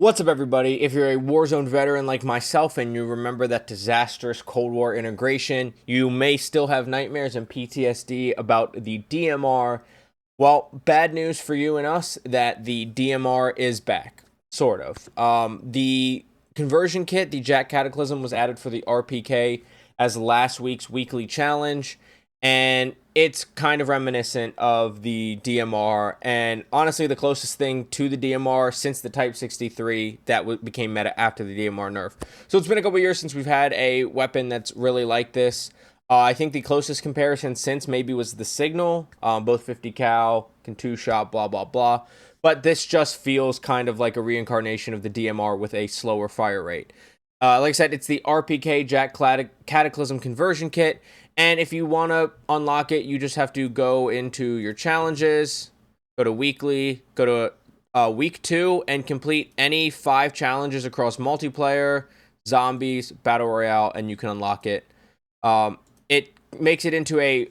What's up, everybody? If you're a Warzone veteran like myself and you remember that disastrous Cold War integration, you may still have nightmares and PTSD about the DMR. Well, bad news for you and us that the DMR is back, sort of. The conversion kit, the JAK Cataclysm, was added for the RPK as last week's weekly challenge, and it's kind of reminiscent of the DMR, and honestly the closest thing to the DMR since the Type 63 that became meta after the DMR nerf. So it's been a couple years since we've had a weapon that's really like this. I think the closest comparison since maybe was the Signal, both 50 cal, can two-shot, blah, blah, blah. But this just feels kind of like a reincarnation of the DMR with a slower fire rate. Like I said, it's the RPK JAK Cataclysm conversion kit. And if you want to unlock it, you just have to go into your challenges, go to weekly, go to week 2, and complete any 5 challenges across multiplayer, zombies, battle royale, and you can unlock it. It makes it into a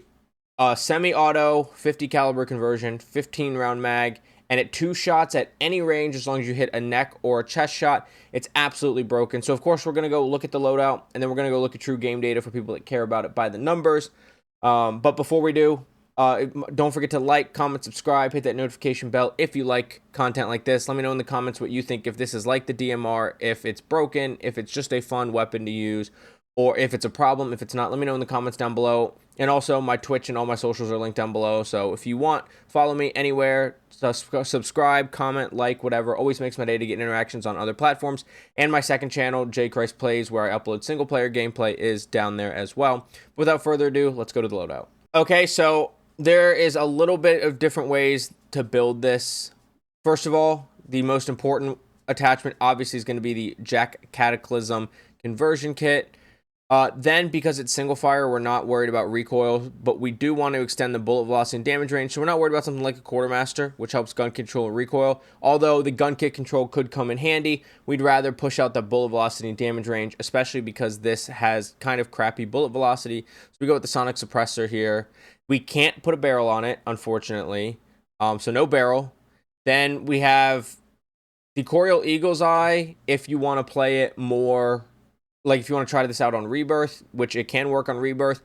semi-auto 50 caliber conversion, 15 round mag, and at 2 shots at any range as long as you hit a neck or a chest shot. It's absolutely broken. So of course we're going to go look at the loadout, and then we're going to go look at true game data for people that care about it by the numbers. But before we do, don't forget to like, comment, subscribe, hit that notification bell if you like content like this. Let me know in the comments what you think, if this is like the DMR, if it's broken, if it's just a fun weapon to use, or if it's a problem. If it's not, let me know in the comments down below. And also, my Twitch and all my socials are linked down below. So if you want, follow me anywhere. Subscribe, comment, like, whatever. Always makes my day to get interactions on other platforms. And my second channel, J Christ Plays, where I upload single-player gameplay, is down there as well. Without further ado, let's go to the loadout. Okay, so there is a little bit of different ways to build this. First of all, the most important attachment obviously is going to be the JAK Cataclysm conversion kit. Then, because it's single fire, we're not worried about recoil, but we do want to extend the bullet velocity and damage range, so we're not worried about something like a quartermaster, which helps gun control and recoil. Although the gun kit control could come in handy, we'd rather push out the bullet velocity and damage range, especially because this has kind of crappy bullet velocity. So we go with the sonic suppressor here. We can't put a barrel on it, unfortunately, so no barrel. Then we have the Royale Eagle's Eye, if you want to play it more, like if you want to try this out on Rebirth, which it can work on Rebirth.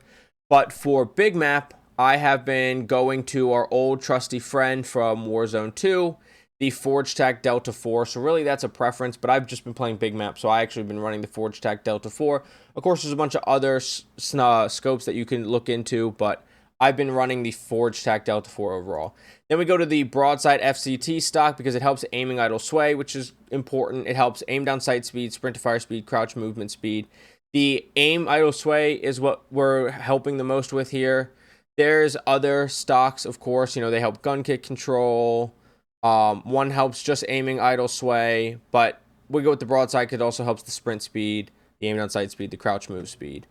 But for big map, I have been going to our old trusty friend from Warzone 2, the Forge Tac Delta 4. So really that's a preference, but I've just been playing big map, so I actually been running the Forge Tac Delta 4. Of course, there's a bunch of other scopes that you can look into, but I've been running the Forge Tac Delta 4 overall. Then we go to the Broadside FCT stock because it helps aiming idle sway, which is important. It helps aim down sight speed, sprint to fire speed, crouch movement speed. The aim idle sway is what we're helping the most with here. There's other stocks, of course. You know, they help gun kick control. One helps just aiming idle sway, but we go with the Broadside because it also helps the sprint speed, the aim down sight speed, the crouch move speed.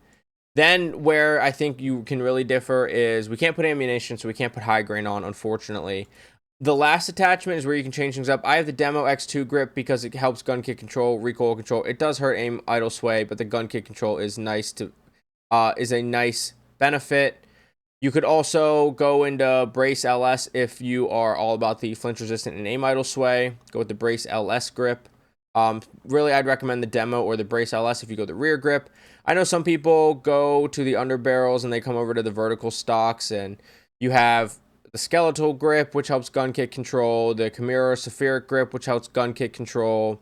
Then where I think you can really differ is we can't put ammunition, so we can't put high grain on, unfortunately. The last attachment is where you can change things up. I have the Demo X2 grip because it helps gun kick control, recoil control. It does hurt aim idle sway, but the gun kick control is nice to is a nice benefit. You could also go into Brace LS if you are all about the flinch resistant and aim idle sway. Go with the Brace LS grip. Really, I'd recommend the Demo or the Brace LS if you go the rear grip. I know some people go to the underbarrels and they come over to the vertical stocks, and you have the Skeletal grip, which helps gun kick control, the Chimera Saphiric grip, which helps gun kick control.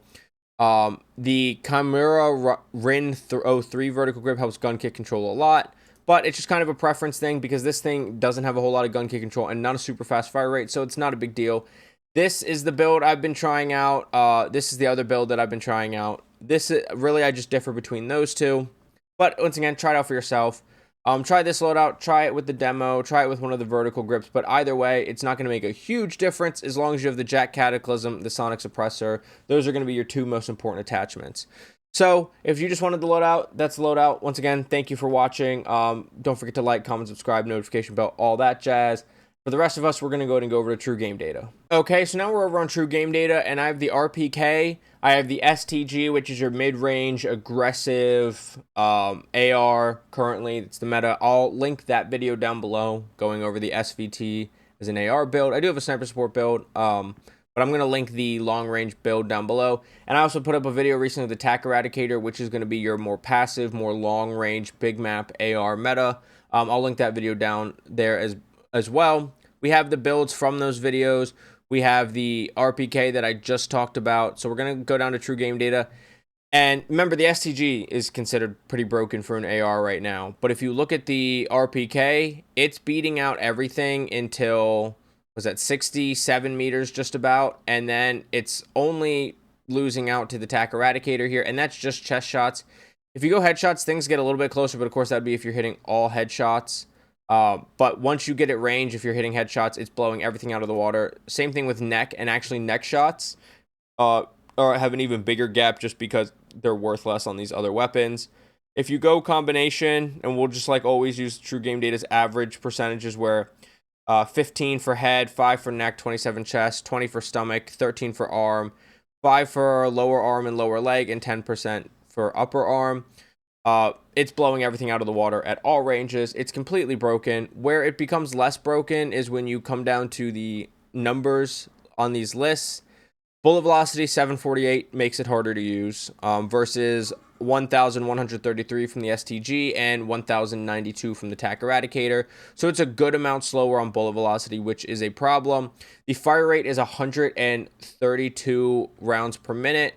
The Chimera Rin 03 vertical grip helps gun kick control a lot, but it's just kind of a preference thing because this thing doesn't have a whole lot of gun kick control and not a super fast fire rate, so it's not a big deal. This is the build I've been trying out. This is the other build that I've been trying out. Really, I just differ between those two. But once again, try it out for yourself. Try this loadout. Try it with the Demo. Try it with one of the vertical grips. But either way, it's not going to make a huge difference as long as you have the JAK Cataclysm, the sonic suppressor. Those are going to be your 2 most important attachments. So if you just wanted the loadout, that's the loadout. Once again, thank you for watching. Don't forget to like, comment, subscribe, notification bell, all that jazz. For the rest of us, we're going to go ahead and go over to True Game Data. Okay, so now we're over on True Game Data, and I have the RPK. I have the STG, which is your mid-range aggressive AR currently. It's the meta. I'll link that video down below going over the SVT as an AR build. I do have a sniper support build. but I'm going to link the long-range build down below. And I also put up a video recently of the TAC Eradicator, which is going to be your more passive, more long-range, big map AR meta. I'll link that video down there as well. We have the builds from those videos. We have the RPK that I just talked about. So we're going to go down to true game data. And remember, the STG is considered pretty broken for an AR right now. But if you look at the RPK, it's beating out everything until, was that 67 meters just about? And then it's only losing out to the TAC Eradicator here. And that's just chest shots. If you go headshots, things get a little bit closer. But of course, that'd be if you're hitting all headshots. But once you get at range, if you're hitting headshots, it's blowing everything out of the water. Same thing with neck, and actually neck shots or have an even bigger gap just because they're worth less on these other weapons. If you go combination, and we'll just like always use true game data's average percentages where 15 for head, 5 for neck, 27 chest, 20 for stomach, 13 for arm, 5 for lower arm and lower leg, and 10% for upper arm. It's blowing everything out of the water at all ranges. It's completely broken. Where it becomes less broken is when you come down to the numbers on these lists. Bullet velocity 748 makes it harder to use versus 1,133 from the STG and 1,092 from the TAC Eradicator. So it's a good amount slower on bullet velocity, which is a problem. The fire rate is 132 rounds per minute.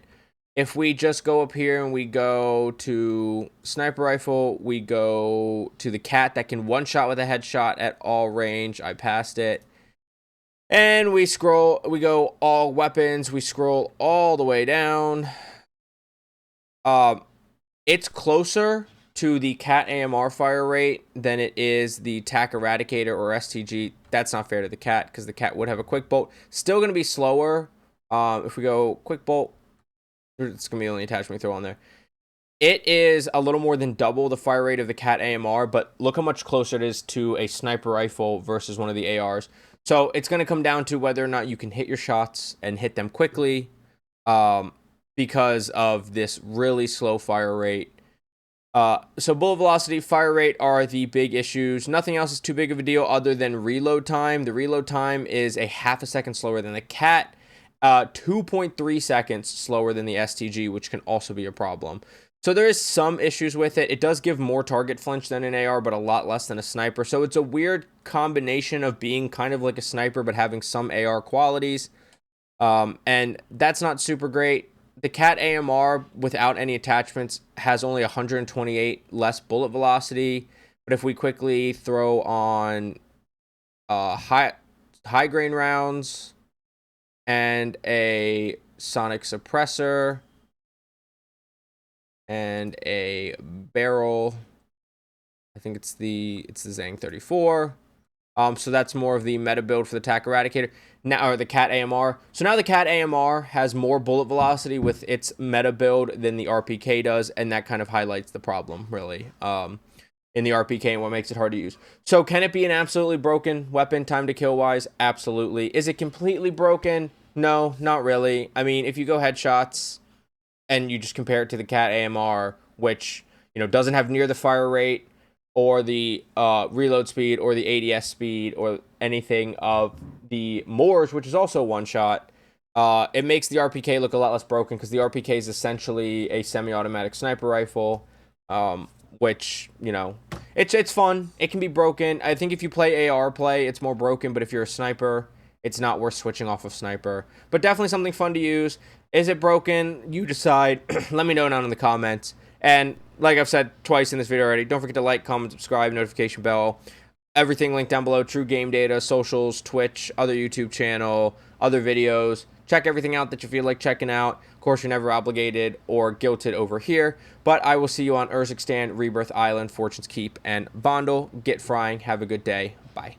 If we just go up here and we go to sniper rifle, we go to the cat that can one shot with a headshot at all range. I passed it. And we scroll, we go all weapons, we scroll all the way down. It's closer to the cat AMR fire rate than it is the TAC Eradicator or STG. That's not fair to the cat because the cat would have a quick bolt. Still going to be slower. If we go quick bolt, it's going to be the only attachment we throw on there. It is a little more than double the fire rate of the cat AMR, but look how much closer it is to a sniper rifle versus one of the ARs. So it's going to come down to whether or not you can hit your shots and hit them quickly because of this really slow fire rate. So bullet velocity, fire rate are the big issues. Nothing else is too big of a deal other than reload time. The reload time is a half a second slower than the cat, 2.3 seconds slower than the STG, which can also be a problem. So there is some issues with it. It does give more target flinch than an AR, but a lot less than a sniper. So it's a weird combination of being kind of like a sniper, but having some AR qualities. And that's not super great. The cat AMR without any attachments has only 128 less bullet velocity. But if we quickly throw on high grain rounds and a sonic suppressor and a barrel, I think it's the Zang 34. So that's more of the meta build for the TAC Eradicator now, or the cat AMR. So now the cat AMR has more bullet velocity with its meta build than the RPK does, and that kind of highlights the problem really in the RPK and what makes it hard to use. So can it be an absolutely broken weapon time to kill wise? Absolutely. Is it completely broken? No, not really. I mean, if you go headshots and you just compare it to the cat AMR, which, you know, doesn't have near the fire rate or the reload speed or the ADS speed or anything of the MWIII, which is also one shot, it makes the RPK look a lot less broken because the RPK is essentially a semi-automatic sniper rifle, which, you know, it's fun. It can be broken. I think if you play AR play, it's more broken, but if you're a sniper, it's not worth switching off of sniper. But definitely something fun to use. Is it broken? You decide. Let me know down in the comments. And like I've said twice in this video already, don't forget to like, comment, subscribe, notification bell. Everything linked down below. True game data, socials, Twitch, other YouTube channel, other videos. Check everything out that you feel like checking out. Of course, you're never obligated or guilted over here. But I will see you on Urzikstan, Rebirth Island, Fortune's Keep, and Vondel. Get frying. Have a good day. Bye.